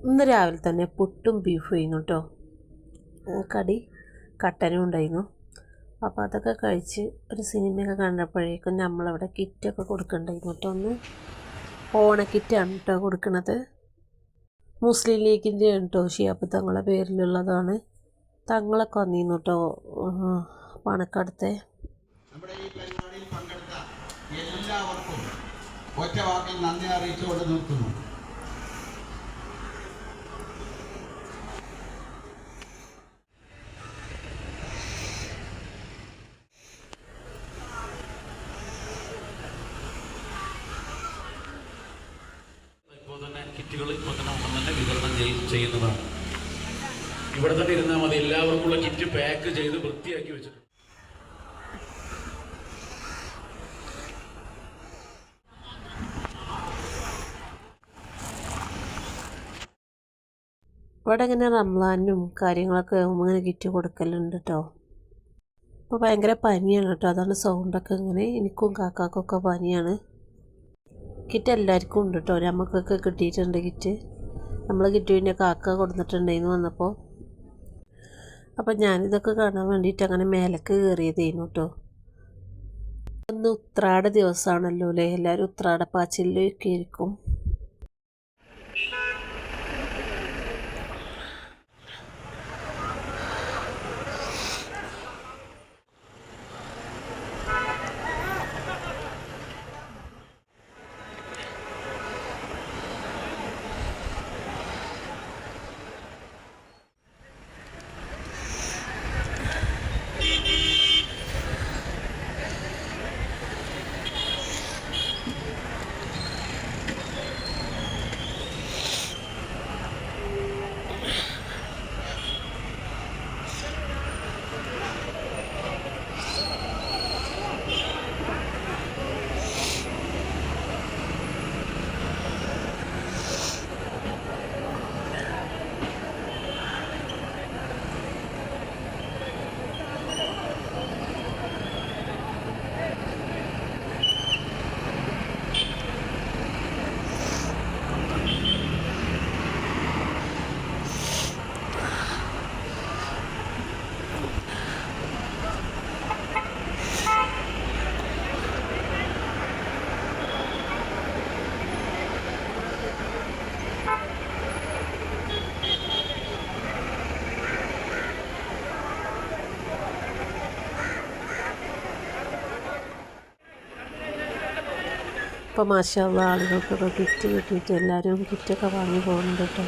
ഇന്ന് രാവിലെ തന്നെ പുട്ടും ബീഫും ആയിരുന്നു കേട്ടോ. കടി കട്ടനും ഉണ്ടായിരുന്നു. അപ്പോൾ അതൊക്കെ കഴിച്ച് ഒരു സിനിമയൊക്കെ കണ്ടപ്പോഴേക്കും നമ്മളവിടെ കിറ്റൊക്കെ കൊടുക്കണ്ടായിരുന്നു കേട്ടോ. ഒന്ന് ഓണക്കിറ്റാണ് കേട്ടോ കൊടുക്കുന്നത്. മുസ്ലിം ലീഗിൻ്റെ കേട്ടോ, ഷിയാബ് തങ്ങളെ പേരിലുള്ളതാണ്. തങ്ങളൊക്കെ വന്നിരുന്നു കേട്ടോ പണക്കടത്തെ. നമ്മുടെ ഈ പരിപാടിയിൽ പങ്കെടുത്ത എല്ലാവർക്കും ഒറ്റ വാക്കിൽ നന്ദി അറിയിച്ചുകൊണ്ട് നിർത്തുന്നു. കിറ്റുകൾ ഇപ്പോൾ തന്നെ ഉടൻ തന്നെ വിതരണം ചെയ്യുന്നതാണ്. ഇവിടെ തന്നെ ഇരുന്നാൽ മതി. എല്ലാവർക്കുള്ള കിറ്റ് പാക്ക് ചെയ്ത് വൃത്തിയാക്കി വെച്ചിട്ടുണ്ട്. ഇവിടെ ഇങ്ങനെ റംസാനും കാര്യങ്ങളൊക്കെ ഇങ്ങനെ കിറ്റ് കൊടുക്കലുണ്ട് കേട്ടോ. ഇപ്പോൾ ഭയങ്കര പനിയാണ് കേട്ടോ, അതാണ് സൗണ്ടൊക്കെ ഇങ്ങനെ. എനിക്കും കാക്കാക്കൊക്കെ പനിയാണ്. കിറ്റ് എല്ലാവർക്കും ഉണ്ട് കേട്ടോ, നമുക്കൊക്കെ കിട്ടിയിട്ടുണ്ട് കിറ്റ്. നമ്മൾ കിറ്റ് പിന്നെ കാക്ക കൊടുത്തിട്ടുണ്ടായിരുന്നു വന്നപ്പോൾ. അപ്പം ഞാനിതൊക്കെ കാണാൻ വേണ്ടിയിട്ട് അങ്ങനെ മേലേക്ക് കയറിയതായിരുന്നു കേട്ടോ. ഒന്ന് ഉത്രാട ദിവസമാണല്ലോ അല്ലേ, എല്ലാവരും ഉത്രാട പാച്ചിലൊക്കെ ആയിരിക്കും. അപ്പോൾ മാഷാ അല്ലാഹ് ആളുകൾക്കൊക്കെ കിറ്റ് കിട്ടിയിട്ട് എല്ലാവരും കിറ്റൊക്കെ വാങ്ങി പോകുന്നുണ്ട് കേട്ടോ.